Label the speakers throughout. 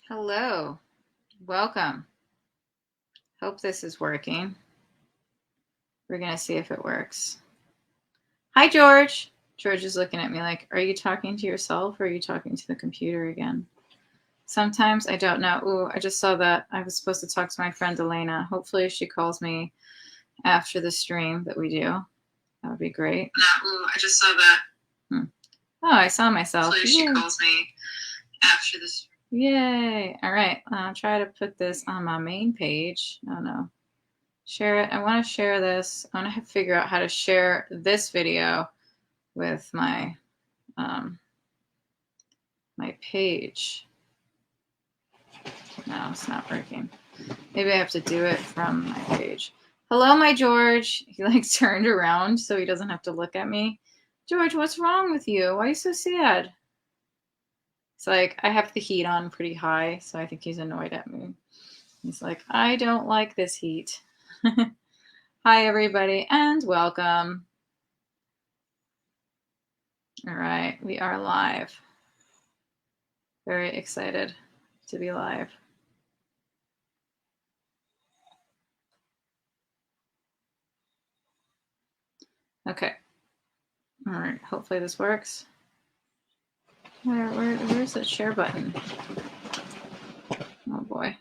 Speaker 1: Hello, welcome. Hope this is working. We're gonna see if it works. Hi, George. George is looking at me like, are you talking to yourself or are you talking to the computer again? Sometimes I don't know. Ooh, I just saw that I was supposed to talk to my friend Elena. Hopefully she calls me after the stream that we do. That would be great. Ooh, I just saw that. Oh, I saw myself. Hopefully she calls me after the stream. Yay. All right. I'll try to put this on my main page. Oh, no. Share it. I want to share this. I want to figure out how to share this video with my my page. No, it's not working. Maybe I have to do it from my page. Hello, my George. He like turned around so he doesn't have to look at me. George, what's wrong with you? Why are you so sad? It's like I have the heat on pretty high, so I think he's annoyed at me. He's like, I don't like this heat. Hi, everybody, and welcome. All right, we are live. Very excited to be live. Okay. All right, hopefully this works. Where's the share button? Oh boy.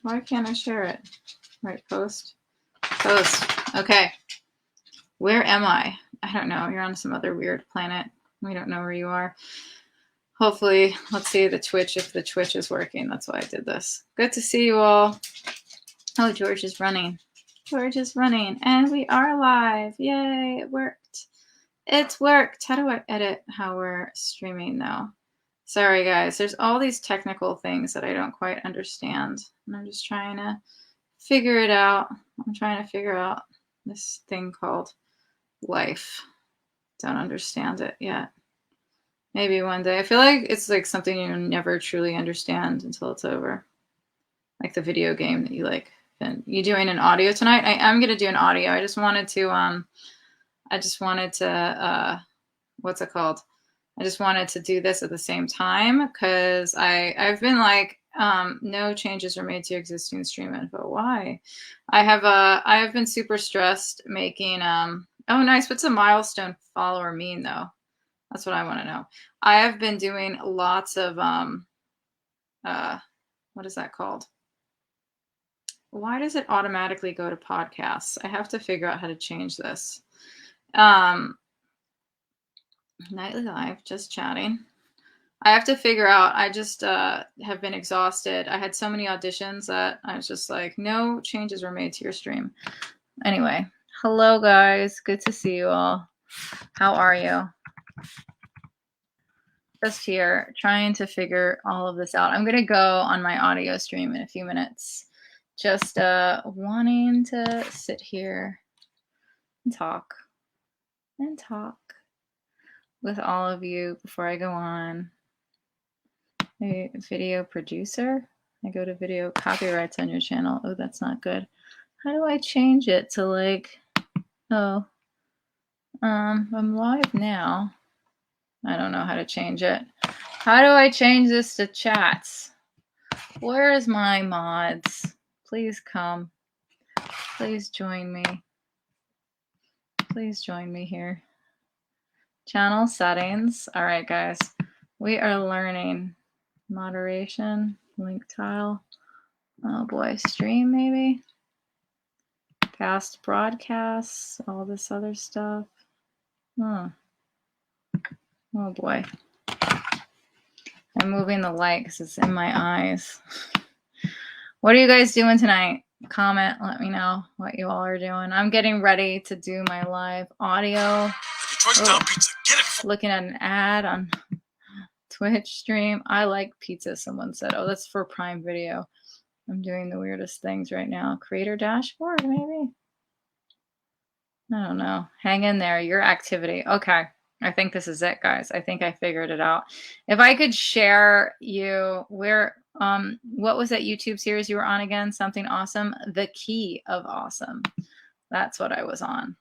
Speaker 1: Why can't I share it? Right, post. Post. Okay. Where am I? I don't know. You're on some other weird planet. We don't know where you are. Hopefully, let's see the Twitch, if the Twitch is working. That's why I did this. Good to see you all. Oh, George is running. George is running. And we are live. Yay, it worked. It's worked. How do I edit how we're streaming now? Sorry, guys. There's all these technical things that I don't quite understand. And I'm just trying to figure it out. I'm trying to figure out this thing called life. Don't understand it yet. Maybe one day. I feel like it's like something you never truly understand until it's over. Like the video game that you like. And you doing an audio tonight? I am going to do an audio. I just wanted to what's it called? I just wanted to do this at the same time because I've been like, no changes are made to existing stream info. Why? I have been super stressed making, oh, nice. What's a milestone follower mean though? That's what I want to know. I have been doing lots of, what is that called? Why does it automatically go to podcasts? I have to figure out how to change this. Nightly live, just chatting. I have to figure out. I just have been exhausted. I had so many auditions that I was just like, no changes were made to your stream. Anyway, hello guys. Good to see you all. How are you? Just here, trying to figure all of this out. I'm going to go on my audio stream in a few minutes. Just wanting to sit here and talk with all of you before I go on. A video producer. I go to video copyrights on your channel. Oh, that's not good. How do I change it to like, oh, I'm live now. I don't know how to change it. How do I change this to chats? Where's my mods? Please come. Please join me. Please join me here. Channel settings. All right, guys. We are learning. Moderation. Link tile. Oh boy. Stream maybe. Past broadcasts. All this other stuff. Oh boy. I'm moving the light because it's in my eyes. What are you guys doing tonight? Comment, let me know what you all are doing. I'm getting ready to do my live audio. Looking at an ad on Twitch stream. I like pizza, someone said. Oh, that's for Prime Video. I'm doing the weirdest things right now. Creator dashboard, maybe? I don't know. Hang in there. Your activity. Okay. I think this is it, guys. I think I figured it out. If I could share you where, what was that YouTube series you were on again? Something awesome. The Key of Awesome. That's what I was on.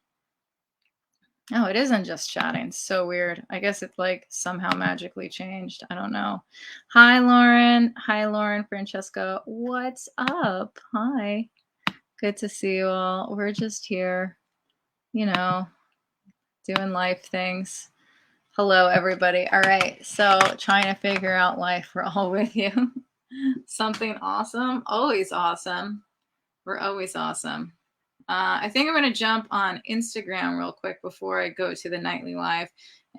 Speaker 1: Oh, it isn't just chatting. So weird. I guess it like somehow magically changed. I don't know. Hi, Lauren. Hi, Lauren. Francesca. What's up? Hi. Good to see you all. We're just here, you know, doing life things. Hello, everybody. All right. So trying to figure out life. We're all with you. Something awesome. Always awesome. We're always awesome. I think I'm going to jump on Instagram real quick before I go to the nightly live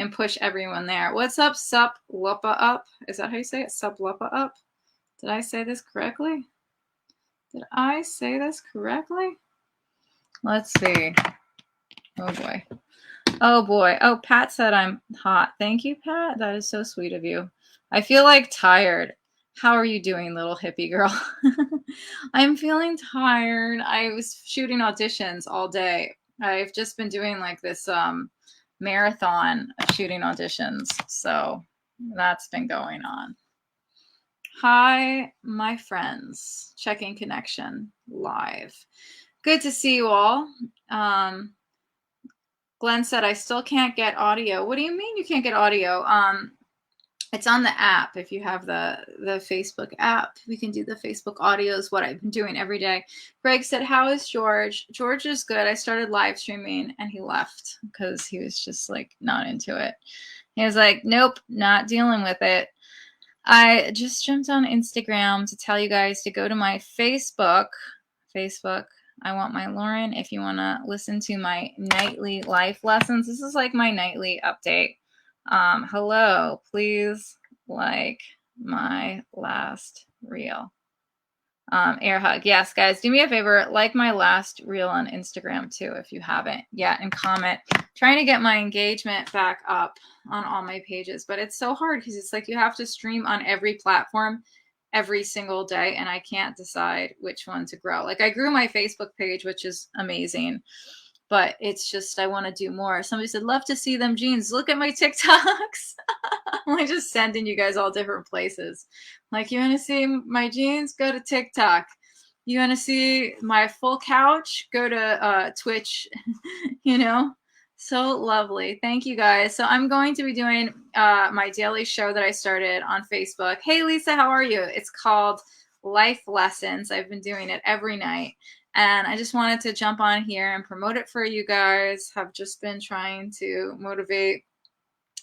Speaker 1: and push everyone there. What's up, Sup Luppa Up? Is that how you say it? Sup Luppa Up? Did I say this correctly? Did I say this correctly? Let's see. Oh, boy. Oh, boy. Oh, Pat said I'm hot. Thank you, Pat. That is so sweet of you. I feel like tired. How are you doing, little hippie girl? I'm feeling tired. I was shooting auditions all day. I've just been doing like this marathon of shooting auditions. So that's been going on. Hi, my friends. Checking connection live. Good to see you all. Glenn said, I still can't get audio. What do you mean you can't get audio? It's on the app. If you have the Facebook app, we can do the Facebook audio is what I've been doing every day. Greg said, how is George? George is good. I started live streaming and he left because he was just like not into it. He was like, nope, not dealing with it. I just jumped on Instagram to tell you guys to go to my Facebook. I want my Lauren. If you want to listen to my nightly life lessons, this is like my nightly update. Hello, please like my last reel. Air hug. Yes, guys, do me a favor, like my last reel on Instagram too, if you haven't yet, and comment. Trying to get my engagement back up on all my pages, but it's so hard because it's like you have to stream on every platform every single day, and I can't decide which one to grow. Like I grew my Facebook page, which is amazing, but it's just I want to do more. Somebody said, love to see them jeans. Look at my TikToks. I'm just sending you guys all different places. Like, you want to see my jeans? Go to TikTok. You want to see my full couch? Go to Twitch. You know? So lovely. Thank you, guys. So I'm going to be doing my daily show that I started on Facebook. Hey, Lisa, how are you? It's called Life Lessons. I've been doing it every night. And I just wanted to jump on here and promote it for you guys. Have just been trying to motivate,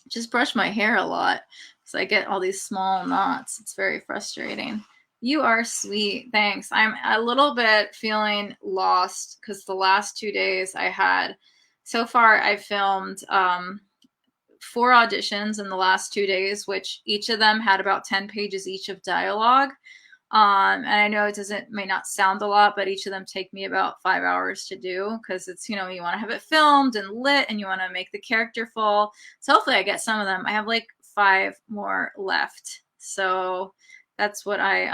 Speaker 1: just brush my hair a lot because I get all these small knots. It's very frustrating. You are sweet. Thanks. I'm a little bit feeling lost because the last 2 days I had, so far I've filmed 4 auditions in the last 2 days, which each of them had about 10 pages each of dialogue. And I know it may not sound a lot, but each of them take me about 5 hours to do because it's, you want to have it filmed and lit and you want to make the character full. So hopefully I get some of them. I have like 5 more left. So that's what I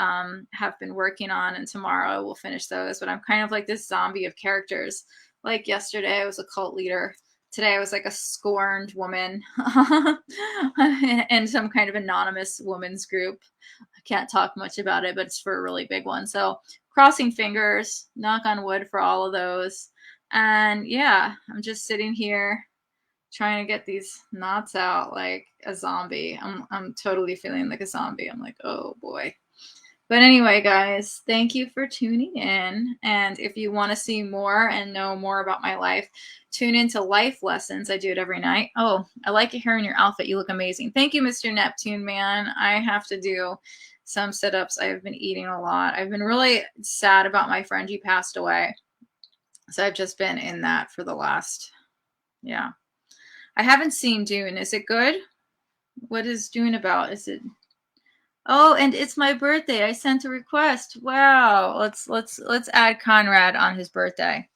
Speaker 1: have been working on. And tomorrow we'll finish those. But I'm kind of like this zombie of characters. Like yesterday I was a cult leader. Today I was like a scorned woman in some kind of anonymous women's group. I can't talk much about it, but it's for a really big one. So crossing fingers, knock on wood for all of those. And yeah, I'm just sitting here trying to get these knots out like a zombie. I'm totally feeling like a zombie. I'm like, oh boy. But anyway, guys, thank you for tuning in. And if you want to see more and know more about my life, tune into Life Lessons. I do it every night. Oh, I like your hair and your outfit. You look amazing. Thank you, Mr. Neptune, man. I have to do some sit-ups. I've been eating a lot. I've been really sad about my friend. He passed away. So I've just been in that for the last, yeah. I haven't seen Dune. Is it good? What is Dune about? Is it... Oh, and it's my birthday. I sent a request. Wow. Let's add Conrad on his birthday.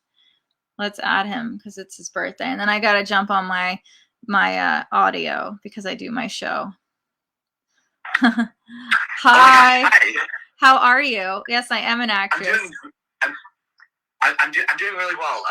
Speaker 1: Let's add him because it's his birthday. And then I got to jump on my audio because I do my show. Hi.
Speaker 2: Hi.
Speaker 1: How are you? Yes, I am an actress.
Speaker 2: I'm doing really well.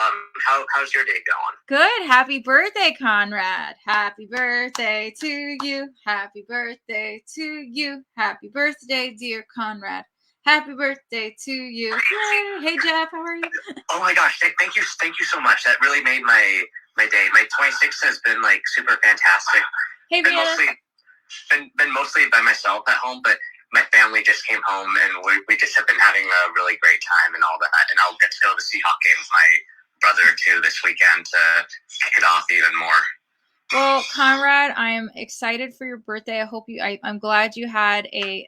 Speaker 2: How's your day going?
Speaker 1: Good. Happy birthday, Conrad. Happy birthday to you. Happy birthday to you. Happy birthday, dear Conrad. Happy birthday to you. Yay. Hey, Jeff, how are you?
Speaker 2: Oh my gosh, thank you so much. That really made my my day. My 26th has been like super fantastic.
Speaker 1: Hey, Vienna.
Speaker 2: Been mostly by myself at home, but my family just came home, and we just have been having a really great time and all that. And I'll get to go to the Seahawk game with my brother too this weekend to kick it off even more.
Speaker 1: Well, Conrad, I am excited for your birthday. I'm glad you had a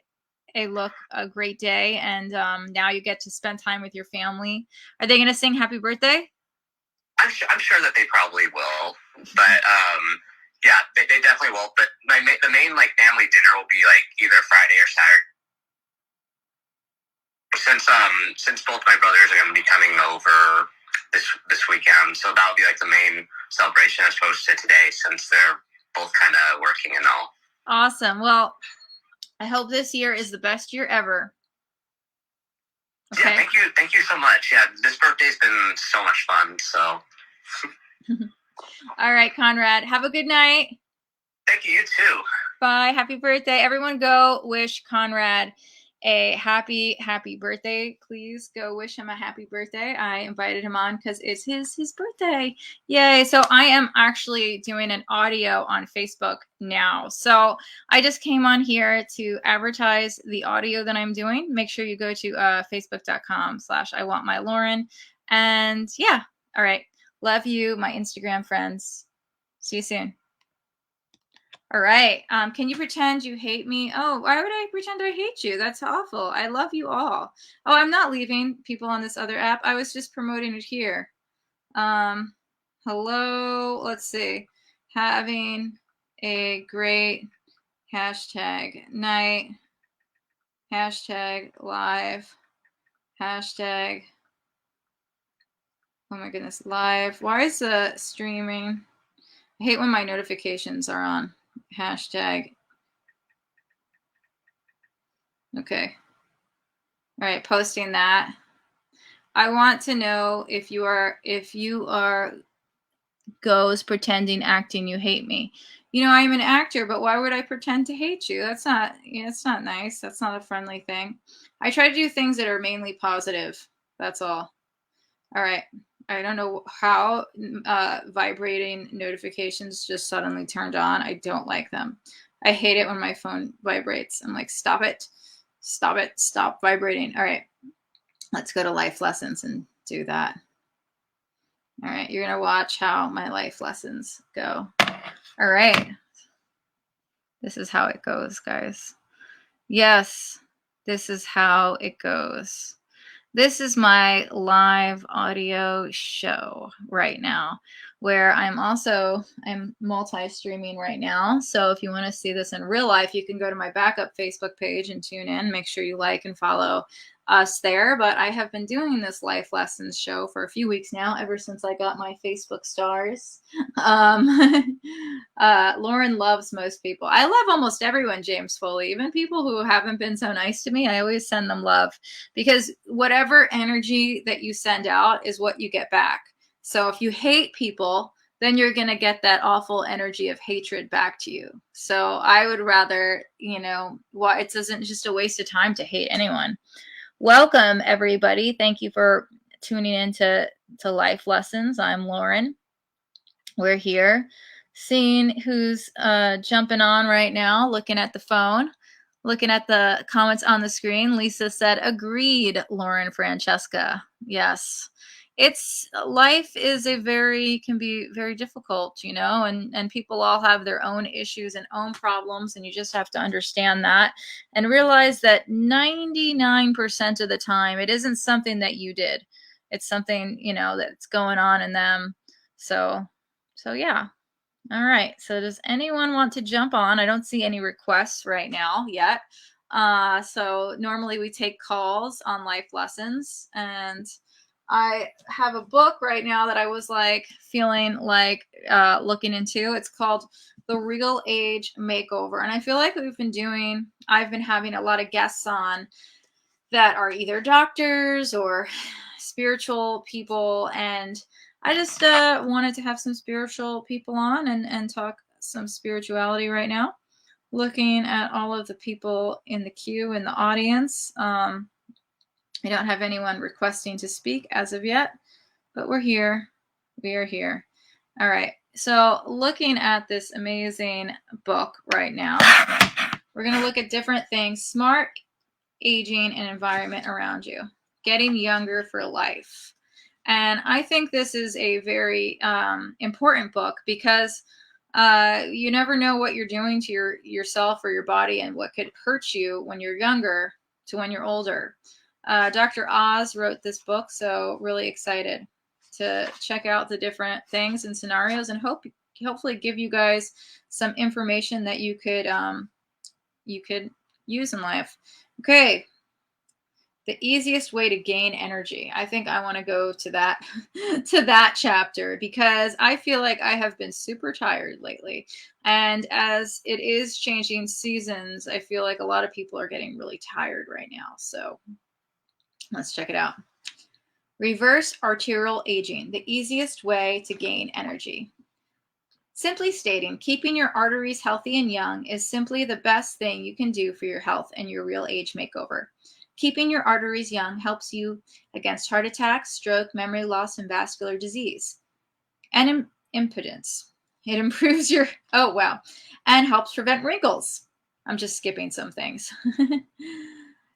Speaker 1: great day, and now you get to spend time with your family. Are they going to sing happy birthday?
Speaker 2: I'm sure that they probably will, but yeah, they definitely will. But the main like family dinner will be like either Friday or Saturday. Since both my brothers are going to be coming over this weekend, so that'll be like the main celebration as opposed to today, since they're both kind of working and all.
Speaker 1: Awesome. Well, I hope this year is the best year ever.
Speaker 2: Okay. Yeah, thank you so much. Yeah, this birthday's been so much fun. So.
Speaker 1: All right, Conrad. Have a good night.
Speaker 2: Thank you. You too.
Speaker 1: Bye. Happy birthday. Everyone go wish Conrad a happy birthday. Please go wish him a happy birthday. I invited him on because it's his birthday. Yay. So I am actually doing an audio on Facebook now. So I just came on here to advertise the audio that I'm doing. Make sure you go to facebook.com/IWantMyLauren. And yeah. All right. Love you, my Instagram friends. See you soon. All right. Can you pretend you hate me? Oh, why would I pretend I hate you? That's awful. I love you all. Oh, I'm not leaving people on this other app. I was just promoting it here. Hello. Let's see. Having a great #night. #live. Oh my goodness, live. Why is the streaming? I hate when my notifications are on. Okay. All right, posting that. I want to know if you are goes pretending acting you hate me. You know, I'm an actor, but why would I pretend to hate you? That's not nice. That's not a friendly thing. I try to do things that are mainly positive. That's all. All right. I don't know how vibrating notifications just suddenly turned on. I don't like them. I hate it when my phone vibrates. I'm like, stop it. Stop it. Stop vibrating. All right. Let's go to life lessons and do that. All right. You're going to watch how my life lessons go. All right. This is how it goes, guys. Yes, this is how it goes. This is my live audio show right now, where I'm multi-streaming right now. So if you want to see this in real life, you can go to my backup Facebook page and tune in. Make sure you like and follow us there. But I have been doing this life lessons show for a few weeks now, ever since I got my Facebook stars. Lauren loves most people. I love almost everyone, James Foley, even people who haven't been so nice to me. I always send them love, because whatever energy that you send out is what you get back. So if you hate people, then you're going to get that awful energy of hatred back to you. So I would rather, it isn't just a waste of time to hate anyone. Welcome, everybody. Thank you for tuning in to Life Lessons. I'm Lauren. We're here. Seeing who's jumping on right now, looking at the phone, looking at the comments on the screen. Lisa said, agreed, Lauren Francesca. Yes. Life can be very difficult, and people all have their own issues and own problems, and you just have to understand that and realize that 99% of the time it isn't something that you did. It's something, that's going on in them. So yeah. All right. So does anyone want to jump on? I don't see any requests right now yet. So normally we take calls on life lessons, and I have a book right now that I was feeling like looking into. It's called The Real Age Makeover. And I feel like I've been having a lot of guests on that are either doctors or spiritual people. And I just wanted to have some spiritual people on and talk some spirituality right now. Looking at all of the people in the queue in the audience. I don't have anyone requesting to speak as of yet, but we're here. We are here. All right. So looking at this amazing book right now, we're going to look at different things. Smart aging and environment around you. Getting younger for life. And I think this is a very important book because you never know what you're doing to yourself or your body and what could hurt you when you're younger to when you're older. Dr. Oz wrote this book, so really excited to check out the different things and scenarios, and hopefully give you guys some information that you could use in life. Okay, the easiest way to gain energy. I think I want to go to that to that chapter because I feel like I have been super tired lately. And as it is changing seasons, I feel like a lot of people are getting really tired right now. So let's check it out. Reverse arterial aging, the easiest way to gain energy. Simply stating, keeping your arteries healthy and young is simply the best thing you can do for your health and your real age makeover. Keeping your arteries young helps you against heart attacks, stroke, memory loss, and vascular disease. And impotence. It improves your, and helps prevent wrinkles. I'm just skipping some things.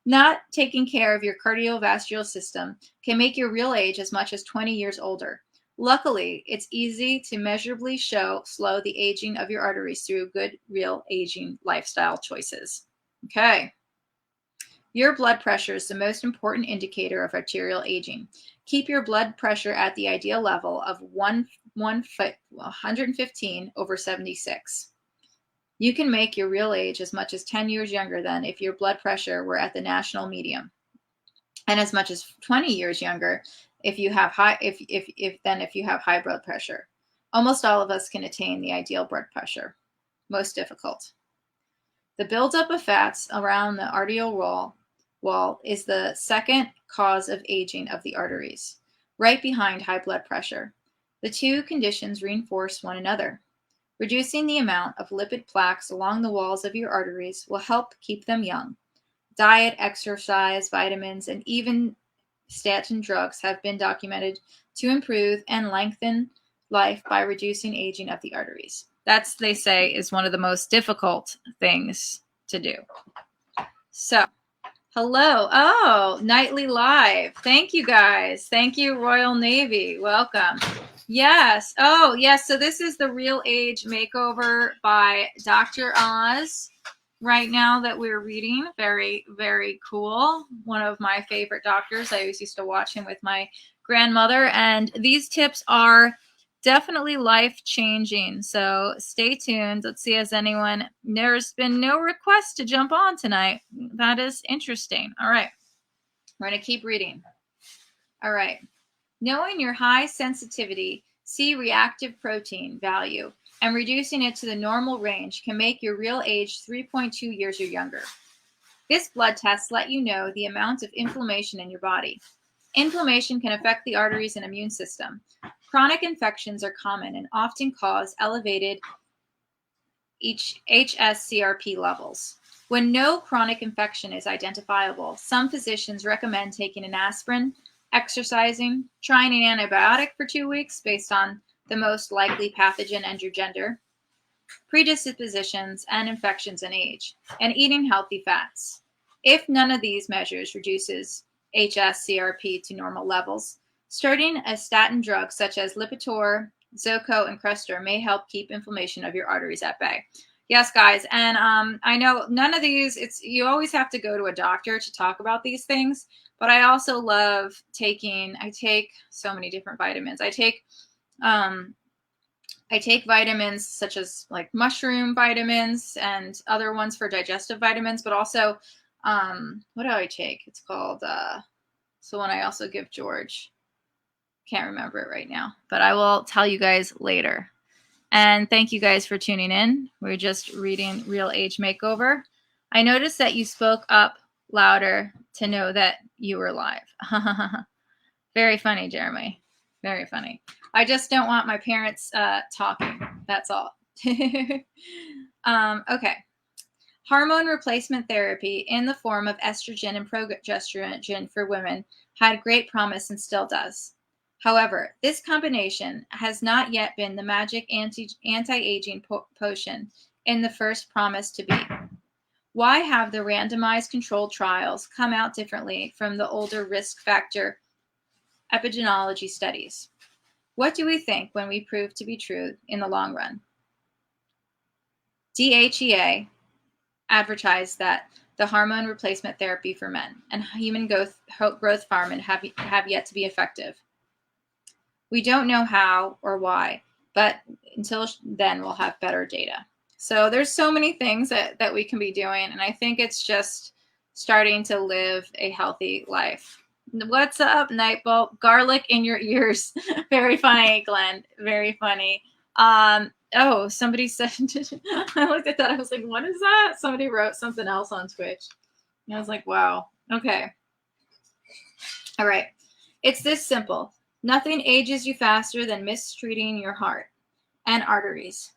Speaker 1: Not taking care of your cardiovascular system can make your real age as much as 20 years older. Luckily, it's easy to measurably slow the aging of your arteries through good real aging lifestyle choices. Okay. Your blood pressure is the most important indicator of arterial aging. Keep your blood pressure at the ideal level of 115/76. You can make your real age as much as 10 years younger than if your blood pressure were at the national median, and as much as 20 years younger if you have high blood pressure. Almost all of us can attain the ideal blood pressure. Most difficult. The buildup of fats around the arterial wall is the second cause of aging of the arteries, right behind high blood pressure. The two conditions reinforce one another. Reducing the amount of lipid plaques along the walls of your arteries will help keep them young. Diet, exercise, vitamins, and even statin drugs have been documented to improve and lengthen life by reducing aging of the arteries. That's, they say, is one of the most difficult things to do. So, hello. Oh, nightly live. Thank you guys. Thank you, Royal Navy. Welcome. Yes. Oh, yes. So this is the Real Age Makeover by Dr. Oz right now that we're reading. Very, very cool. One of my favorite doctors. I always used to watch him with my grandmother. And these tips are definitely life-changing. So stay tuned. Let's see, has anyone, there's been no request to jump on tonight. That is interesting. All right. We're going to keep reading. All right. Knowing your high sensitivity C-reactive protein value and reducing it to the normal range can make your real age 3.2 years or younger. This blood test lets you know the amount of inflammation in your body. Inflammation can affect the arteries and immune system. Chronic infections are common and often cause elevated HSCRP levels. When no chronic infection is identifiable, some physicians recommend taking an aspirin, exercising, trying an antibiotic for 2 weeks based on the most likely pathogen and your gender, predispositions and infections and age, and eating healthy fats. If none of these measures reduces HSCRP to normal levels, starting a statin drug such as Lipitor, Zocco, and Crestor may help keep inflammation of your arteries at bay. Yes, guys, and I know none of these, you always have to go to a doctor to talk about these things, but I also love I take so many different vitamins. I take vitamins such as like mushroom vitamins and other ones for digestive vitamins, but also, what do I take? It's called, so one I also give George. Can't remember it right now, but I will tell you guys later. And thank you guys for tuning in. We're just reading Real Age Makeover. I noticed that you spoke up louder to know that you were live. Very funny, Jeremy. Very funny. I just don't want my parents talking. That's all. Okay. Hormone replacement therapy in the form of estrogen and progesterone for women had great promise and still does. However, this combination has not yet been the magic anti-aging potion in the first promise to be. Why have the randomized controlled trials come out differently from the older risk factor epidemiology studies? What do we think when we prove to be true in the long run? DHEA advertised that the hormone replacement therapy for men and human growth hormone have yet to be effective. We don't know how or why, but until then we'll have better data. So there's so many things that we can be doing, and I think it's just starting to live a healthy life. What's up, Nightbolt? Garlic in your ears. Very funny, Glenn. Very funny. Oh, somebody said, I looked at that. I was like, what is that? Somebody wrote something else on Twitch. And I was like, wow. Okay. All right. It's this simple. Nothing ages you faster than mistreating your heart and arteries.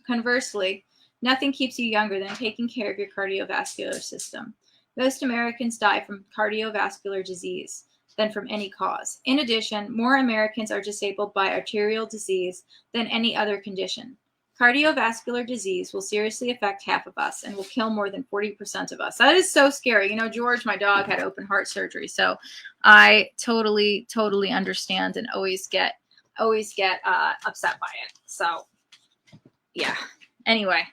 Speaker 1: Conversely, nothing keeps you younger than taking care of your cardiovascular system. Most Americans die from cardiovascular disease than from any cause. In addition, more Americans are disabled by arterial disease than any other condition. Cardiovascular disease will seriously affect half of us and will kill more than 40% of us. That is so scary. You know, George, my dog, had open heart surgery, so I totally understand and always get upset by it. So, yeah. Anyway,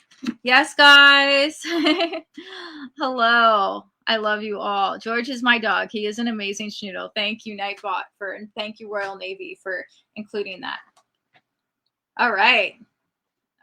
Speaker 1: yes, guys. Hello. I love you all. George is my dog. He is an amazing schnoodle. Thank you, Nightbot, and thank you, Royal Navy, for including that. All right.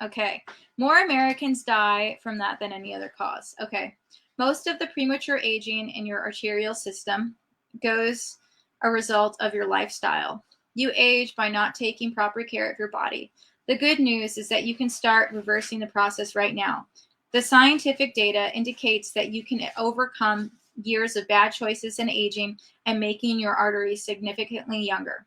Speaker 1: Okay. More Americans die from that than any other cause. Okay. Most of the premature aging in your arterial system goes a result of your lifestyle. You age by not taking proper care of your body. The good news is that you can start reversing the process right now. The scientific data indicates that you can overcome years of bad choices in aging and making your arteries significantly younger.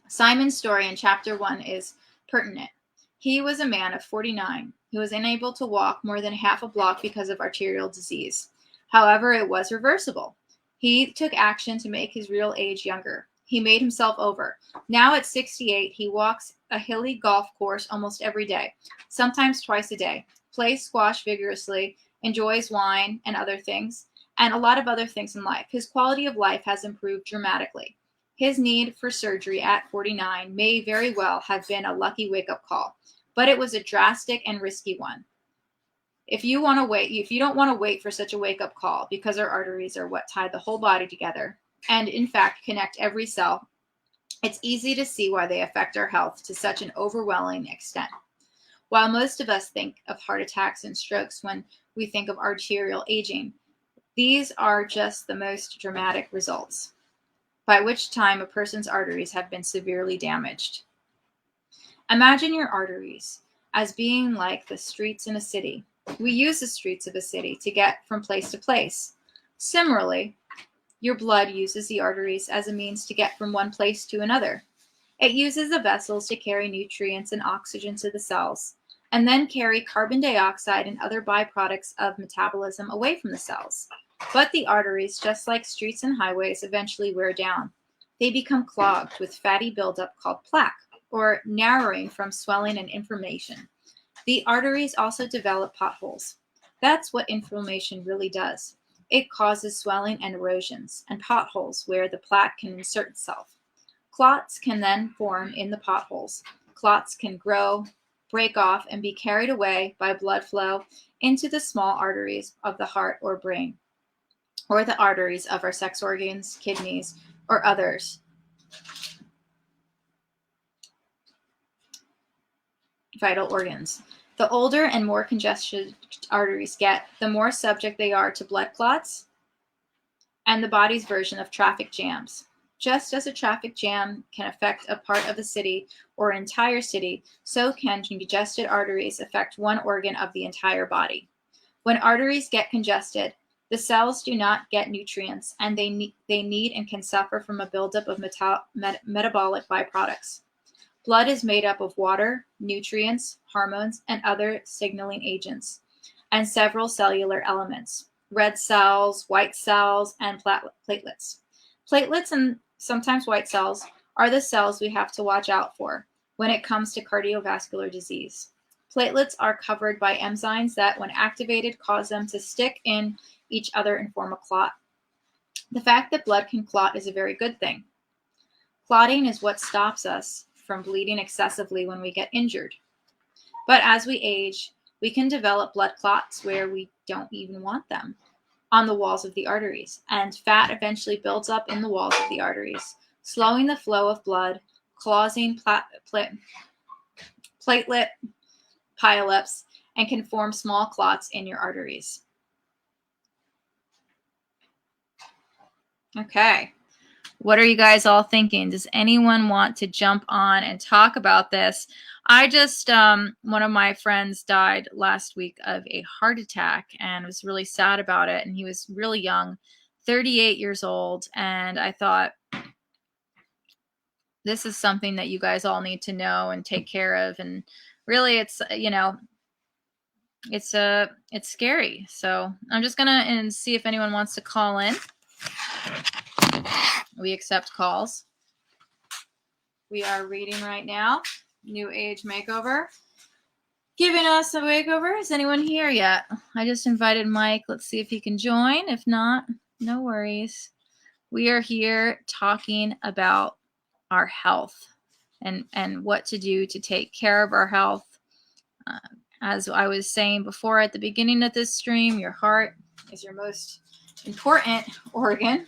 Speaker 1: Simon's story in chapter 1 is pertinent. He was a man of 49 who was unable to walk more than half a block because of arterial disease. However, it was reversible. He took action to make his real age younger. He made himself over. Now at 68, he walks a hilly golf course almost every day, sometimes twice a day, plays squash vigorously, enjoys wine and other things, and a lot of other things in life. His quality of life has improved dramatically. His need for surgery at 49 may very well have been a lucky wake-up call, but it was a drastic and risky one. If you don't want to wait for such a wake-up call, because our arteries are what tie the whole body together and in fact connect every cell, it's easy to see why they affect our health to such an overwhelming extent. While most of us think of heart attacks and strokes when we think of arterial aging, these are just the most dramatic results, by which time a person's arteries have been severely damaged. Imagine your arteries as being like the streets in a city. We use the streets of a city to get from place to place. Similarly, your blood uses the arteries as a means to get from one place to another. It uses the vessels to carry nutrients and oxygen to the cells, and then carry carbon dioxide and other byproducts of metabolism away from the cells. But the arteries, just like streets and highways, eventually wear down. They become clogged with fatty buildup called plaque, or narrowing from swelling and inflammation. The arteries also develop potholes. That's what inflammation really does. It causes swelling and erosions, and potholes where the plaque can insert itself. Clots can then form in the potholes. Clots can grow, break off, and be carried away by blood flow into the small arteries of the heart or brain, or the arteries of our sex organs, kidneys, or others. Vital organs. The older and more congested arteries get, the more subject they are to blood clots and the body's version of traffic jams. Just as a traffic jam can affect a part of the city or an entire city, so can congested arteries affect one organ of the entire body. When arteries get congested, the cells do not get nutrients, and they need and can suffer from a buildup of metabolic byproducts. Blood is made up of water, nutrients, hormones, and other signaling agents, and several cellular elements, red cells, white cells, and platelets. Platelets sometimes white cells, are the cells we have to watch out for when it comes to cardiovascular disease. Platelets are covered by enzymes that, when activated, cause them to stick in each other and form a clot. The fact that blood can clot is a very good thing. Clotting is what stops us from bleeding excessively when we get injured. But as we age, we can develop blood clots where we don't even want them, on the walls of the arteries, and fat eventually builds up in the walls of the arteries, slowing the flow of blood, causing platelet pileups, and can form small clots in your arteries. Okay. What are you guys all thinking? Does anyone want to jump on and talk about this? I just, one of my friends died last week of a heart attack and was really sad about it. And he was really young, 38 years old. And I thought, this is something that you guys all need to know and take care of. And really, it's, you know, it's scary. So I'm just gonna see if anyone wants to call in. We accept calls. We are reading right now. New Age Makeover. Giving us a makeover. Is anyone here yet? I just invited Mike. Let's see if he can join. If not, no worries. We are here talking about our health and what to do to take care of our health. As I was saying before at the beginning of this stream, your heart is your most important organ.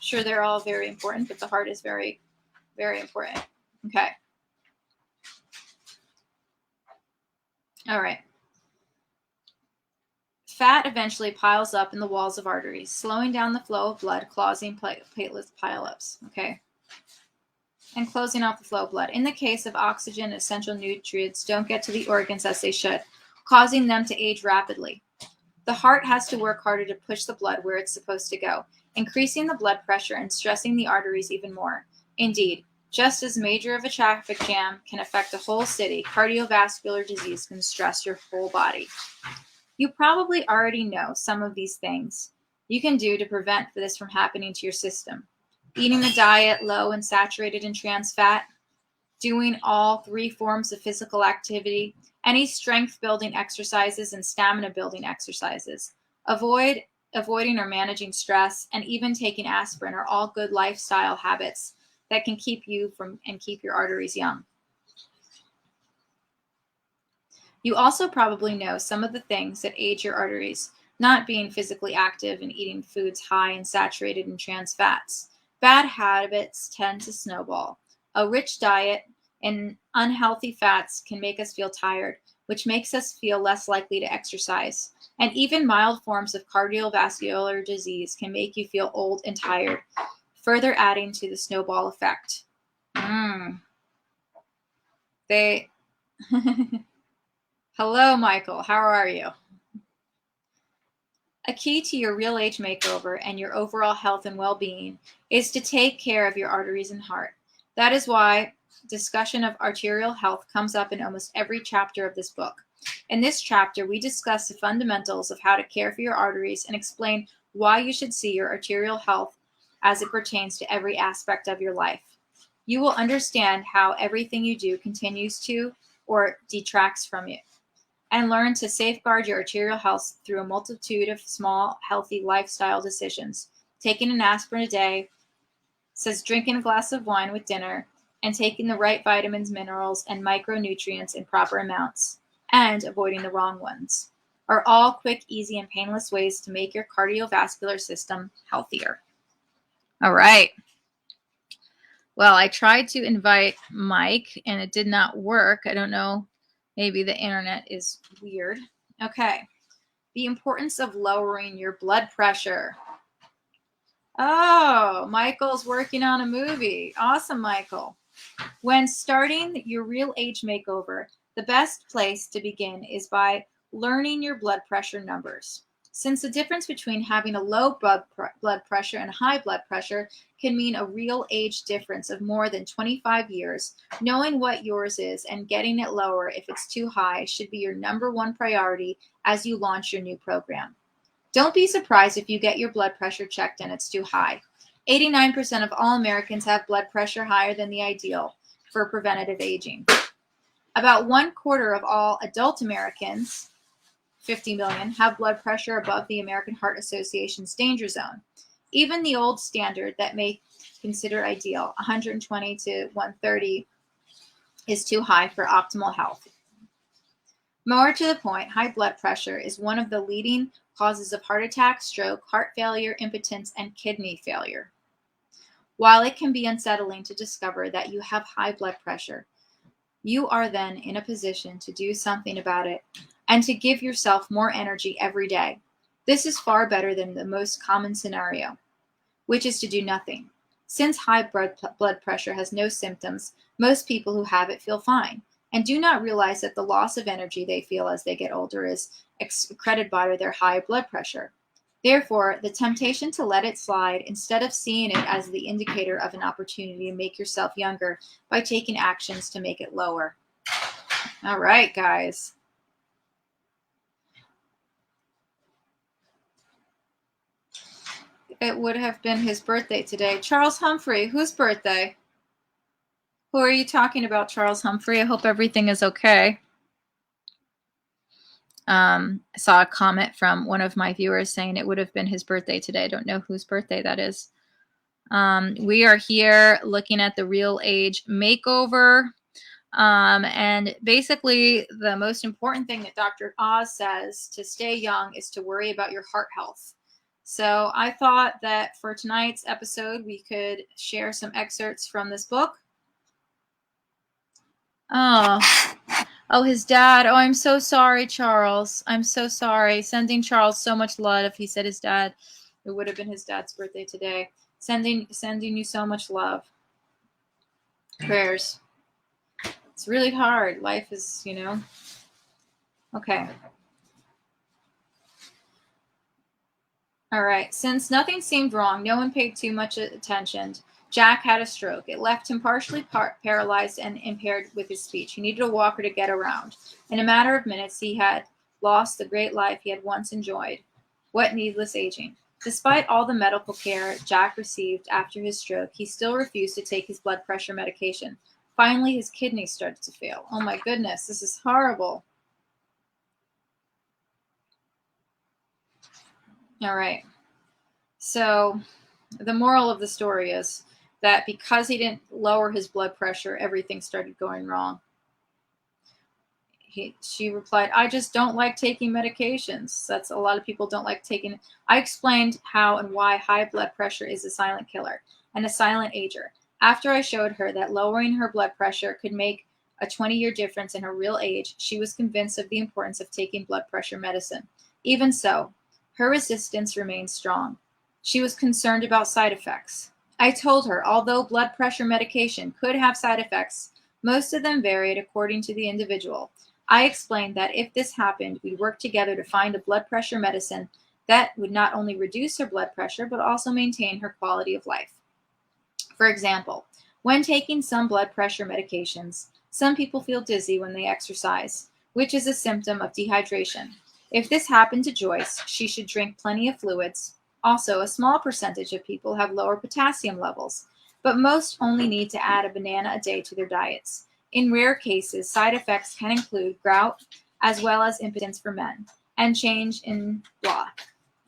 Speaker 1: Sure, they're all very important, but the heart is very, very important. Okay. All right. Fat eventually piles up in the walls of arteries, slowing down the flow of blood, causing platelet pileups. Okay. And closing off the flow of blood. In the case of oxygen, essential nutrients don't get to the organs as they should, causing them to age rapidly. The heart has to work harder to push the blood where it's supposed to go, increasing the blood pressure and stressing the arteries even more. Indeed, just as major of a traffic jam can affect a whole city, cardiovascular disease can stress your whole body. You probably already know some of these things you can do to prevent this from happening to your system. Eating a diet low in saturated and trans fat, doing all 3 forms of physical activity, any strength-building exercises and stamina-building exercises, avoiding or managing stress, and even taking aspirin are all good lifestyle habits that can keep you from and keep your arteries young. You also probably know some of the things that age your arteries, not being physically active and eating foods high in saturated and trans fats. Bad habits tend to snowball. A rich diet and unhealthy fats can make us feel tired, which makes us feel less likely to exercise. And even mild forms of cardiovascular disease can make you feel old and tired, further adding to the snowball effect. Hello, Michael. How are you? A key to your real age makeover and your overall health and well-being is to take care of your arteries and heart. That is why discussion of arterial health comes up in almost every chapter of this book. In this chapter, we discuss the fundamentals of how to care for your arteries and explain why you should see your arterial health as it pertains to every aspect of your life. You will understand how everything you do continues to or detracts from you, and learn to safeguard your arterial health through a multitude of small, healthy lifestyle decisions. Taking an aspirin a day, says drinking a glass of wine with dinner, and taking the right vitamins, minerals, and micronutrients in proper amounts, and avoiding the wrong ones, are all quick, easy, and painless ways to make your cardiovascular system healthier. All right. Well, I tried to invite Mike, and it did not work. I don't know. Maybe the internet is weird. Okay. The importance of lowering your blood pressure. Oh, Michael's working on a movie. Awesome, Michael. When starting your real age makeover, the best place to begin is by learning your blood pressure numbers. Since the difference between having a low blood pressure and high blood pressure can mean a real age difference of more than 25 years, knowing what yours is and getting it lower if it's too high should be your number one priority as you launch your new program. Don't be surprised if you get your blood pressure checked and it's too high. 89% of all Americans have blood pressure higher than the ideal for preventative aging. About 1/4 of all adult Americans, 50 million, have blood pressure above the American Heart Association's danger zone. Even the old standard that may consider ideal, 120 to 130, is too high for optimal health. More to the point, high blood pressure is one of the leading causes of heart attack, stroke, heart failure, impotence, and kidney failure. While it can be unsettling to discover that you have high blood pressure, you are then in a position to do something about it and to give yourself more energy every day. This is far better than the most common scenario, which is to do nothing. Since high blood pressure has no symptoms, most people who have it feel fine and do not realize that the loss of energy they feel as they get older is credited by their high blood pressure. Therefore, the temptation to let it slide instead of seeing it as the indicator of an opportunity to make yourself younger by taking actions to make it lower. All right, guys. It would have been his birthday today. Charles Humphrey, whose birthday? Who are you talking about, Charles Humphrey? I hope everything is okay. I saw a comment from one of my viewers saying it would have been his birthday today. I don't know whose birthday that is. We are here looking at the Real Age Makeover. And basically, the most important thing that Dr. Oz says to stay young is to worry about your heart health. So I thought that for tonight's episode, we could share some excerpts from this book. Oh, his dad. Oh, I'm so sorry, Charles. I'm so sorry. Sending Charles so much love. If he said his dad, it would have been his dad's birthday today. Sending you so much love. Prayers. It's really hard. Life is, Okay. All right. Since nothing seemed wrong, no one paid too much attention. Jack had a stroke. It left him partially paralyzed and impaired with his speech. He needed a walker to get around. In a matter of minutes, he had lost the great life he had once enjoyed. What needless aging. Despite all the medical care Jack received after his stroke, he still refused to take his blood pressure medication. Finally, his kidneys started to fail. Oh my goodness, this is horrible. All right. So the moral of the story is that because he didn't lower his blood pressure, everything started going wrong. She replied, I just don't like taking medications. That's a lot of people don't like taking. I explained how and why high blood pressure is a silent killer and a silent ager. After I showed her that lowering her blood pressure could make a 20-year difference in her real age, she was convinced of the importance of taking blood pressure medicine. Even so, her resistance remained strong. She was concerned about side effects. I told her, although blood pressure medication could have side effects, most of them varied according to the individual. I explained that if this happened, we'd work together to find a blood pressure medicine that would not only reduce her blood pressure, but also maintain her quality of life. For example, when taking some blood pressure medications, some people feel dizzy when they exercise, which is a symptom of dehydration. If this happened to Joyce, she should drink plenty of fluids. Also, a small percentage of people have lower potassium levels, but most only need to add a banana a day to their diets. In rare cases, side effects can include gout, as well as impotence for men, and change in blah.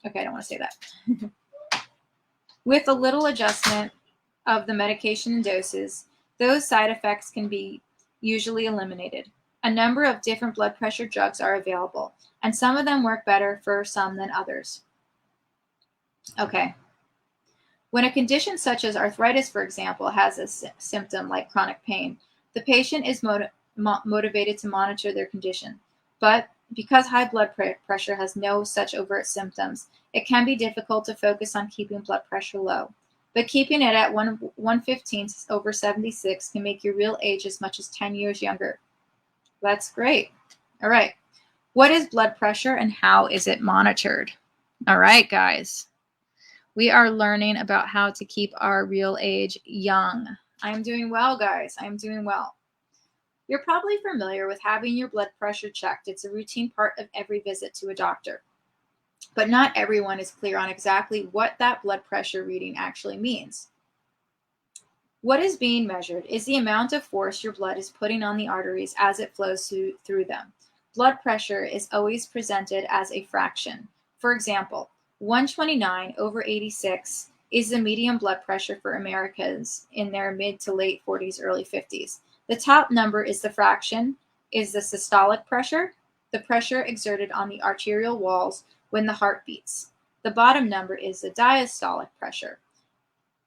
Speaker 1: Okay, I don't want to say that. With a little adjustment of the medication and doses, those side effects can be usually eliminated. A number of different blood pressure drugs are available, and some of them work better for some than others. Okay. When a condition such as arthritis, for example, has a symptom like chronic pain, the patient is motivated to monitor their condition. But because high blood pressure has no such overt symptoms, it can be difficult to focus on keeping blood pressure low. But keeping it at 115/76 can make your real age as much as 10 years younger. That's great. All right. What is blood pressure and how is it monitored? All right, guys. We are learning about how to keep our real age young. I'm doing well, guys. I'm doing well. You're probably familiar with having your blood pressure checked. It's a routine part of every visit to a doctor. But not everyone is clear on exactly what that blood pressure reading actually means. What is being measured is the amount of force your blood is putting on the arteries as it flows through them. Blood pressure is always presented as a fraction. For example, 129/86 is the median blood pressure for Americans in their mid to late 40s, early 50s. The top number is the fraction, is the systolic pressure, the pressure exerted on the arterial walls when the heart beats. The bottom number is the diastolic pressure,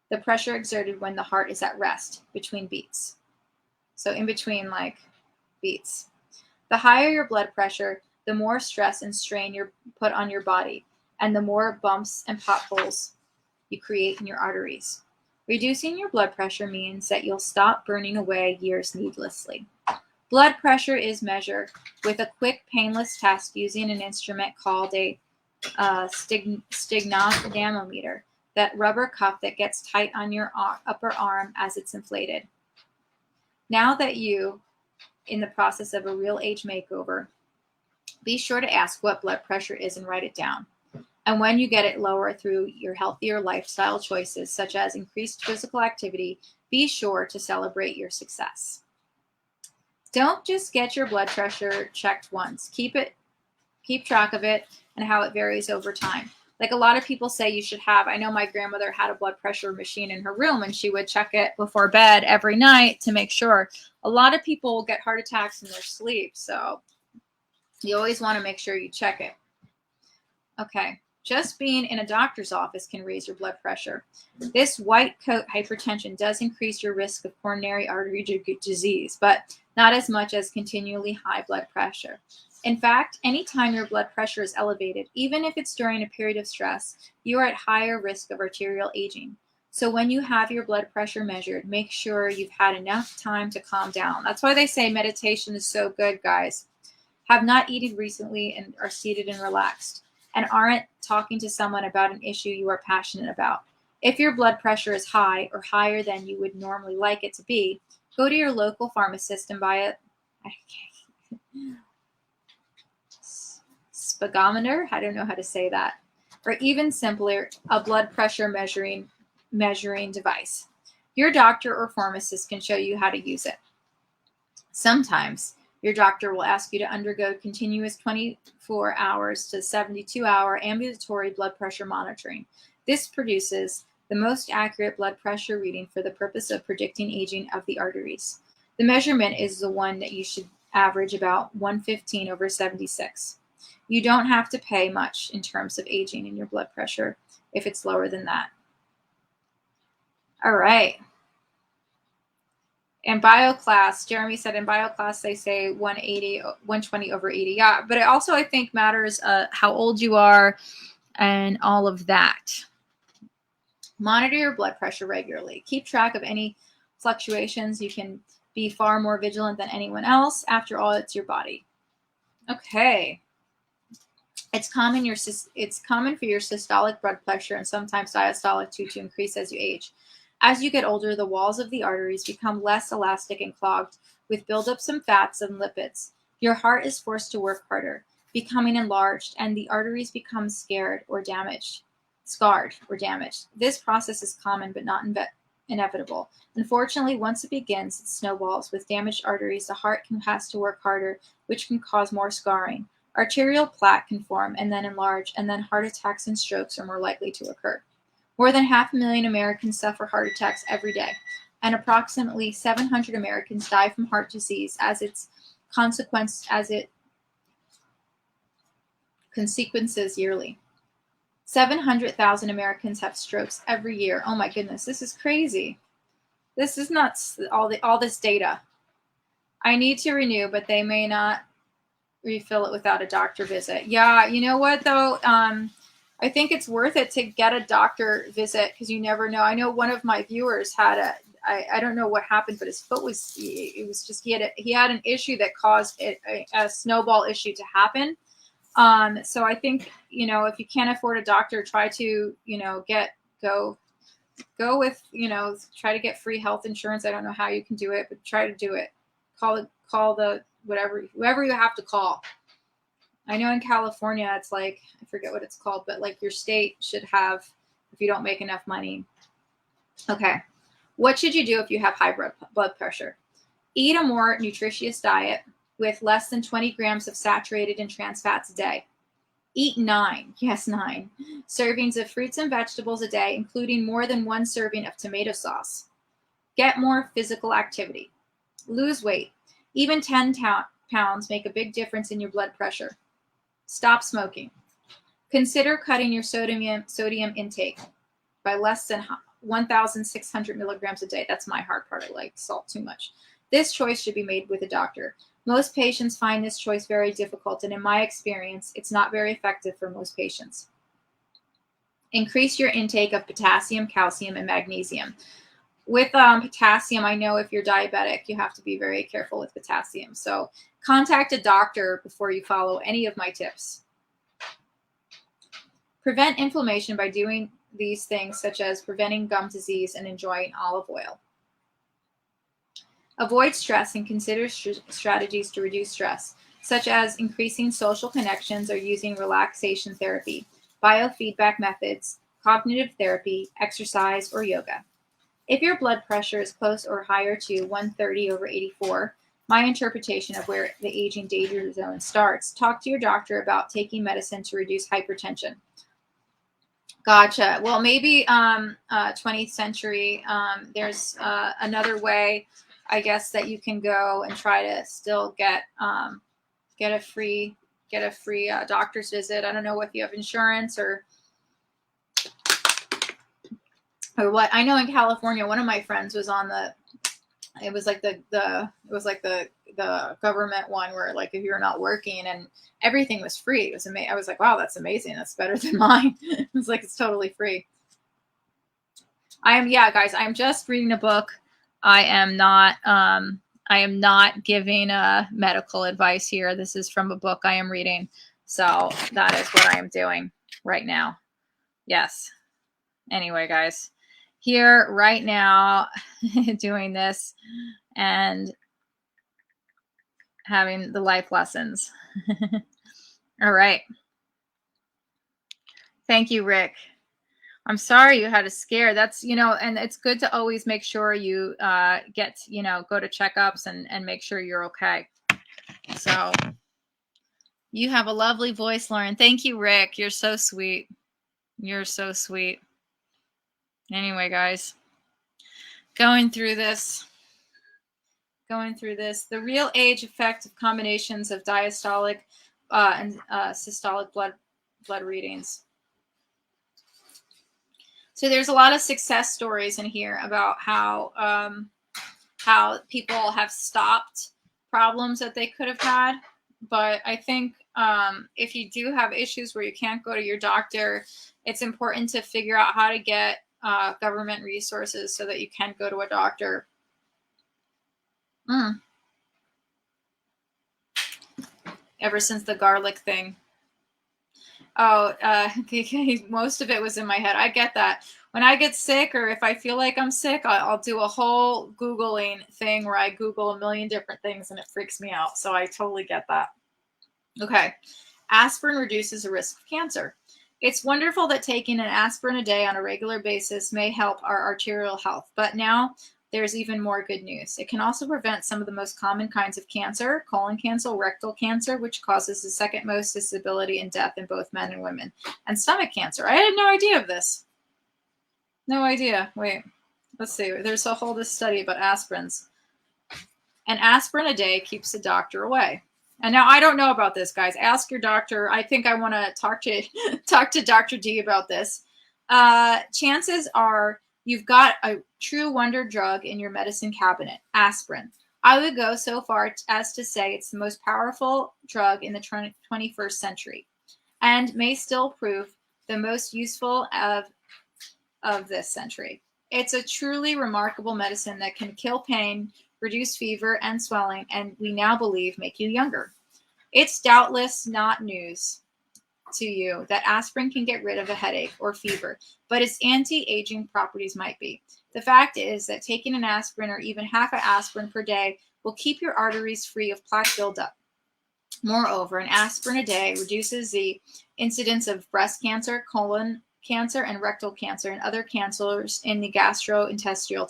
Speaker 1: the pressure exerted when the heart is at rest between beats. So in between beats. The higher your blood pressure, the more stress and strain you're put on your body, and the more bumps and potholes you create in your arteries. Reducing your blood pressure means that you'll stop burning away years needlessly. Blood pressure is measured with a quick, painless test using an instrument called a sphygmomanometer, that rubber cuff that gets tight on your upper arm as it's inflated. Now that you, in the process of a real age makeover, be sure to ask what blood pressure is and write it down. And when you get it lower through your healthier lifestyle choices, such as increased physical activity, be sure to celebrate your success. Don't just get your blood pressure checked once. Keep track of it and how it varies over time. Like a lot of people say you should have, I know my grandmother had a blood pressure machine in her room and she would check it before bed every night to make sure. A lot of people get heart attacks in their sleep, so you always want to make sure you check it. Okay, just being in a doctor's office can raise your blood pressure. This white coat hypertension does increase your risk of coronary artery disease, but not as much as continually high blood pressure. In fact, anytime your blood pressure is elevated, even if it's during a period of stress, you are at higher risk of arterial aging. So when you have your blood pressure measured, make sure you've had enough time to calm down. That's why they say meditation is so good, guys. Have not eaten recently and are seated and relaxed, and aren't talking to someone about an issue you are passionate about. If your blood pressure is high or higher than you would normally like it to be, go to your local pharmacist and buy a sphygmometer, I don't know how to say that, or even simpler, a blood pressure measuring device. Your doctor or pharmacist can show you how to use it. Sometimes your doctor will ask you to undergo continuous 24 hours to 72-hour ambulatory blood pressure monitoring. This produces the most accurate blood pressure reading for the purpose of predicting aging of the arteries. The measurement is the one that you should average about 115/76. You don't have to pay much in terms of aging in your blood pressure if it's lower than that. All right. In bio class, Jeremy said in bio class they say 120/80. Yeah, but it also I think matters how old you are and all of that. Monitor your blood pressure regularly. Keep track of any fluctuations. You can be far more vigilant than anyone else. After all, it's your body. Okay. It's common for your systolic blood pressure and sometimes diastolic too to increase as you age. As you get older, the walls of the arteries become less elastic and clogged with buildups of fats and lipids. Your heart is forced to work harder, becoming enlarged, and the arteries become scarred or damaged. This process is common but not inevitable. Unfortunately, once it begins, it snowballs. With damaged arteries, the heart has to work harder, which can cause more scarring. Arterial plaque can form and then enlarge, and then heart attacks and strokes are more likely to occur. More than 500,000 Americans suffer heart attacks every day, and approximately 700 Americans die from heart disease as it consequences yearly. 700,000 Americans have strokes every year. Oh my goodness, this is crazy. This is nuts, all this data. I need to renew, but they may not refill it without a doctor visit. Yeah, you know what though? I think it's worth it to get a doctor visit because you never know. I know one of my viewers had I don't know what happened, but his foot was, he had an issue that caused a snowball issue to happen. So I think, if you can't afford a doctor, try to, go with, try to get free health insurance. I don't know how you can do it, but try to do it. Call the whoever you have to call. I know in California, it's like, I forget what it's called, but like your state should have, if you don't make enough money. Okay. What should you do if you have high blood pressure? Eat a more nutritious diet with less than 20 grams of saturated and trans fats a day. Eat 9 servings of fruits and vegetables a day, including more than 1 serving of tomato sauce. Get more physical activity. Lose weight. Even 10 pounds make a big difference in your blood pressure. Stop smoking. Consider cutting your sodium intake by less than 1,600 milligrams a day. That's my hard part. I like salt too much. This choice should be made with a doctor. Most patients find this choice very difficult, and in my experience, it's not very effective for most patients. Increase your intake of potassium, calcium, and magnesium. With potassium, I know if you're diabetic, you have to be very careful with potassium. So contact a doctor before you follow any of my tips. Prevent inflammation by doing these things, such as preventing gum disease and enjoying olive oil. Avoid stress and consider strategies to reduce stress, such as increasing social connections or using relaxation therapy, biofeedback methods, cognitive therapy, exercise, or yoga. If your blood pressure is close or higher to 130/84, my interpretation of where the aging danger zone starts, talk to your doctor about taking medicine to reduce hypertension. Gotcha. Well, maybe 20th century, there's another way, I guess, that you can go and try to still get a free doctor's visit. I don't know if you have insurance or what. I know in California, one of my friends was on it was like the government one where, like, if you're not working and everything was free. It was amazing. I was like, wow, that's amazing. That's better than mine. It was like, it's totally free. Guys, I'm just reading a book. I am not giving medical advice here. This is from a book I am reading. So that is what I am doing right now. Yes. Anyway, guys, here right now, doing this and having the life lessons. All right. Thank you, Rick. I'm sorry you had a scare. That's, and it's good to always make sure you get, go to checkups and make sure you're okay. So you have a lovely voice, Lauren. Thank you, Rick. You're so sweet. You're so sweet. Anyway, guys, going through this, the real age effect of combinations of diastolic and systolic blood readings. So there's a lot of success stories in here about how people have stopped problems that they could have had. But I think if you do have issues where you can't go to your doctor, it's important to figure out how to get government resources so that you can go to a doctor. Ever since the garlic thing. Oh, most of it was in my head. I get that. When I get sick, or if I feel like I'm sick, I'll do a whole Googling thing where I Google a million different things and it freaks me out. So I totally get that. Okay. Aspirin reduces the risk of cancer. It's wonderful that taking an aspirin a day on a regular basis may help our arterial health, but now there's even more good news. It can also prevent some of the most common kinds of cancer, colon cancer, rectal cancer, which causes the second most disability and death in both men and women, and stomach cancer. I had no idea of this. No idea. Wait, let's see. There's a whole study about aspirins. An aspirin a day keeps the doctor away. And now I don't know about this, guys. Ask your doctor. I think I want to talk to Dr. D about this. Chances are you've got a true wonder drug in your medicine cabinet, aspirin. I would go so far as to say it's the most powerful drug in the 21st century and may still prove the most useful of this century. It's a truly remarkable medicine that can kill pain, reduce fever and swelling, and we now believe make you younger. It's doubtless not news to you that aspirin can get rid of a headache or fever, but its anti-aging properties might be. The fact is that taking an aspirin or even half an aspirin per day will keep your arteries free of plaque buildup. Moreover, an aspirin a day reduces the incidence of breast cancer, colon cancer, and rectal cancer, and other cancers in the gastrointestinal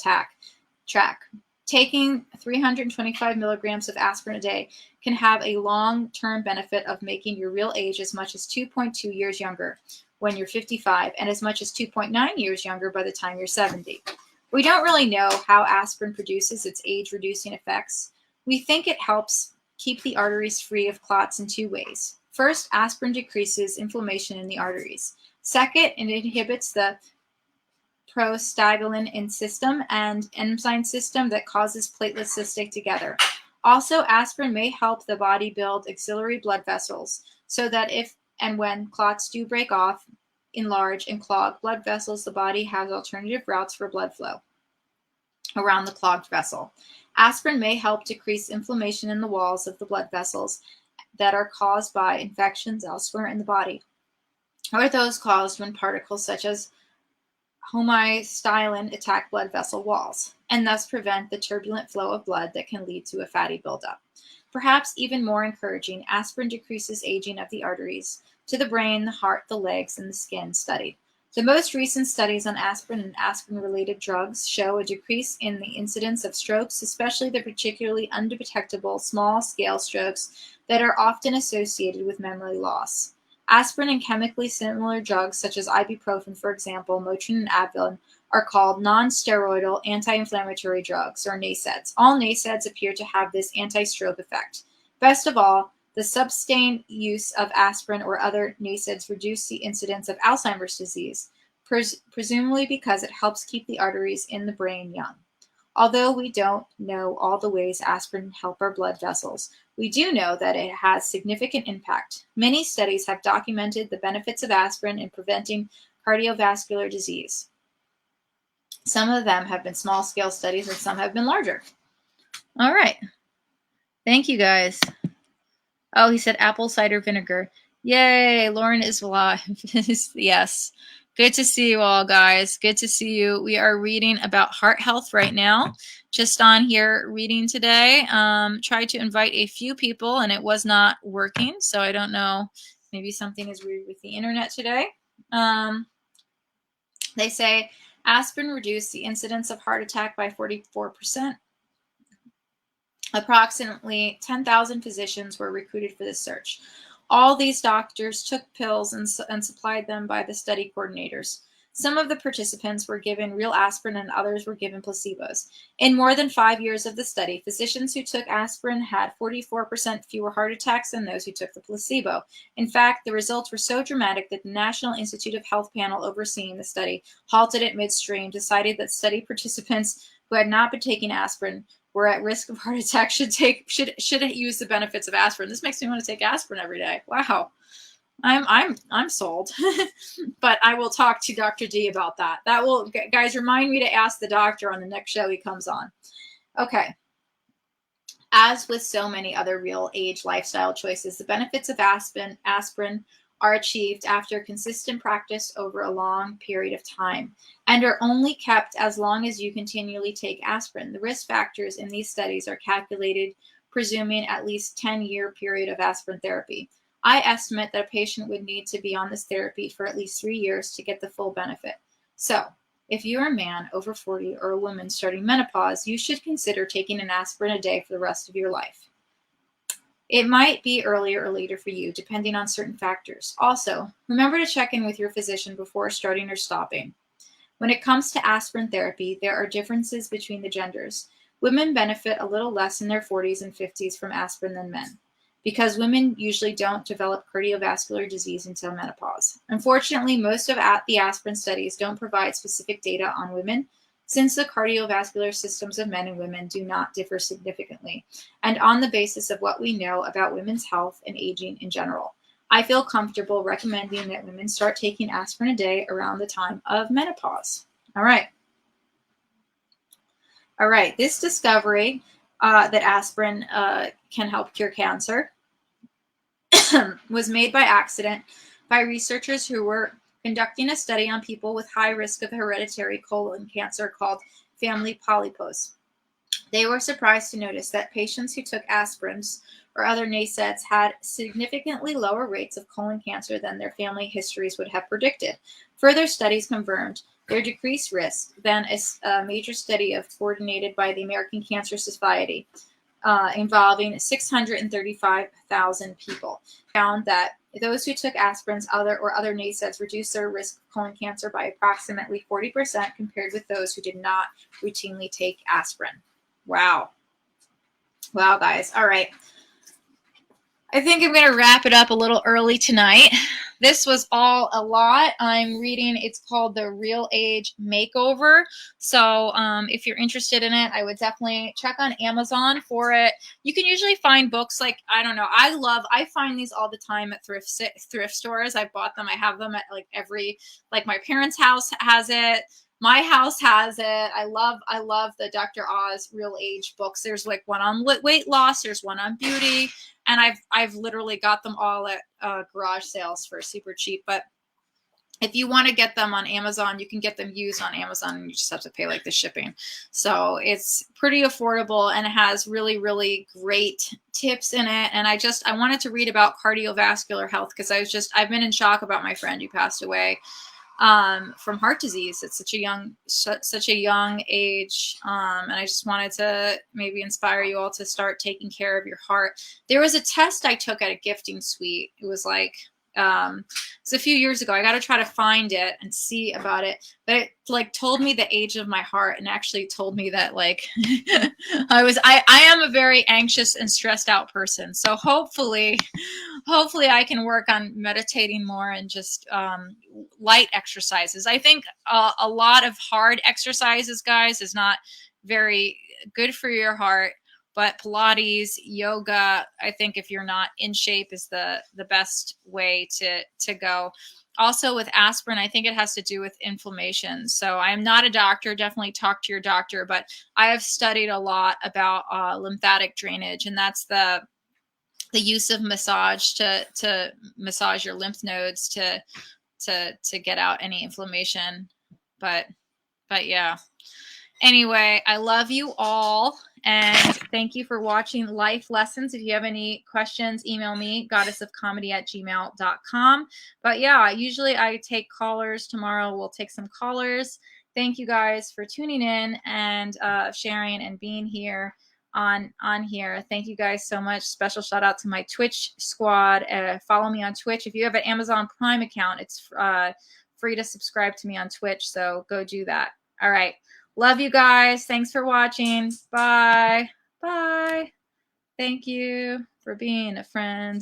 Speaker 1: tract. Taking 325 milligrams of aspirin a day can have a long-term benefit of making your real age as much as 2.2 years younger when you're 55 and as much as 2.9 years younger by the time you're 70. We don't really know how aspirin produces its age-reducing effects. We think it helps keep the arteries free of clots in two ways. First, aspirin decreases inflammation in the arteries. Second, it inhibits the prostaglandin system and enzyme system that causes platelets to stick together. Also, aspirin may help the body build auxiliary blood vessels so that if and when clots do break off, enlarge, and clog blood vessels, the body has alternative routes for blood flow around the clogged vessel. Aspirin may help decrease inflammation in the walls of the blood vessels that are caused by infections elsewhere in the body, or those caused when particles such as homocystine attack blood vessel walls, and thus prevent the turbulent flow of blood that can lead to a fatty buildup. Perhaps even more encouraging, aspirin decreases aging of the arteries to the brain, the heart, the legs, and the skin studied. The most recent studies on aspirin and aspirin-related drugs show a decrease in the incidence of strokes, especially the particularly undetectable small-scale strokes that are often associated with memory loss. Aspirin and chemically similar drugs such as ibuprofen, for example, Motrin and Advil, are called non-steroidal anti-inflammatory drugs, or NSAIDs. All NSAIDs appear to have this anti-stroke effect. Best of all, the sustained use of aspirin or other NSAIDs reduce the incidence of Alzheimer's disease, presumably because it helps keep the arteries in the brain young. Although we don't know all the ways aspirin help our blood vessels, we do know that it has significant impact. Many studies have documented the benefits of aspirin in preventing cardiovascular disease. Some of them have been small-scale studies and some have been larger. All right. Thank you, guys. Oh, he said apple cider vinegar. Yay, Lauren is alive. Yes. Good to see you all, guys. Good to see you. We are reading about heart health right now. Just on here reading today. Tried to invite a few people and it was not working. So I don't know. Maybe something is weird with the internet today. They say aspirin reduced the incidence of heart attack by 44%. Approximately 10,000 physicians were recruited for this search. All these doctors took pills and supplied them by the study coordinators. Some of the participants were given real aspirin and others were given placebos. In more than 5 years of the study, physicians who took aspirin had 44% fewer heart attacks than those who took the placebo. In fact, the results were so dramatic that the National Institute of Health panel overseeing the study halted it midstream, decided that study participants who had not been taking aspirin were at risk of heart attack should use the benefits of aspirin. This makes me want to take aspirin every day. Wow. I'm sold. But I will talk to Dr. D about that. That will, guys, remind me to ask the doctor on the next show he comes on. Okay. As with so many other real age lifestyle choices, the benefits of aspirin are achieved after consistent practice over a long period of time and are only kept as long as you continually take aspirin. The risk factors in these studies are calculated presuming at least 10-year period of aspirin therapy. I estimate that a patient would need to be on this therapy for at least 3 years to get the full benefit. So, if you're a man over 40 or a woman starting menopause, you should consider taking an aspirin a day for the rest of your life. It might be earlier or later for you, depending on certain factors. Also, remember to check in with your physician before starting or stopping. When it comes to aspirin therapy, there are differences between the genders. Women benefit a little less in their 40s and 50s from aspirin than men, because women usually don't develop cardiovascular disease until menopause. Unfortunately, most of the aspirin studies don't provide specific data on women, since the cardiovascular systems of men and women do not differ significantly, and on the basis of what we know about women's health and aging in general. I feel comfortable recommending that women start taking aspirin a day around the time of menopause. All right. This discovery that aspirin can help cure cancer was made by accident by researchers who were conducting a study on people with high risk of hereditary colon cancer called family polypos. They were surprised to notice that patients who took aspirins or other NSAIDs had significantly lower rates of colon cancer than their family histories would have predicted. Further studies confirmed their decreased risk than a major study coordinated by the American Cancer Society involving 635,000 people found that those who took aspirins or other NSAIDs reduced their risk of colon cancer by approximately 40% compared with those who did not routinely take aspirin. Wow. Wow, guys. All right. I think I'm going to wrap it up a little early tonight. This was all a lot. I'm reading, it's called The Real Age Makeover. So if you're interested in it, I would definitely check on Amazon for it. You can usually find books like, I don't know, I find these all the time at thrift stores. I bought them. I have them at like my parents' house has it. My house has it. I love the Dr. Oz Real Age books. There's like one on weight loss. There's one on beauty. And I've literally got them all at garage sales for super cheap. But if you want to get them on Amazon, you can get them used on Amazon, and you just have to pay like the shipping. So it's pretty affordable, and it has really, really great tips in it. And I wanted to read about cardiovascular health because I've been in shock about my friend who passed away from heart disease at such a young age. And I just wanted to maybe inspire you all to start taking care of your heart. There was a test I took at a gifting suite. It was like, it's a few years ago. I got to try to find it and see about it. But it like told me the age of my heart, and actually told me that like I am a very anxious and stressed out person. So hopefully I can work on meditating more and just light exercises. I think a lot of hard exercises, guys, is not very good for your heart. But Pilates, yoga, I think if you're not in shape is the best way to go. Also with aspirin, I think it has to do with inflammation. So I am not a doctor. Definitely talk to your doctor. But I have studied a lot about lymphatic drainage, and that's the use of massage to massage your lymph nodes to get out any inflammation. But yeah. Anyway, I love you all. And thank you for watching Life Lessons. If you have any questions, email me, goddessofcomedy@gmail.com. But yeah, usually I take callers. Tomorrow we'll take some callers. Thank you guys for tuning in and sharing and being here on here. Thank you guys so much. Special shout out to my Twitch squad. Follow me on Twitch. If you have an Amazon Prime account, it's free to subscribe to me on Twitch. So go do that. All right. Love you guys. Thanks for watching. Bye. Bye. Thank you for being a friend.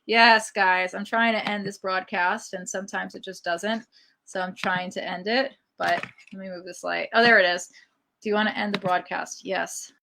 Speaker 1: Yes, guys, I'm trying to end this broadcast, and sometimes it just doesn't. So I'm trying to end it, but let me move this light. Oh, there it is. Do you want to end the broadcast? Yes.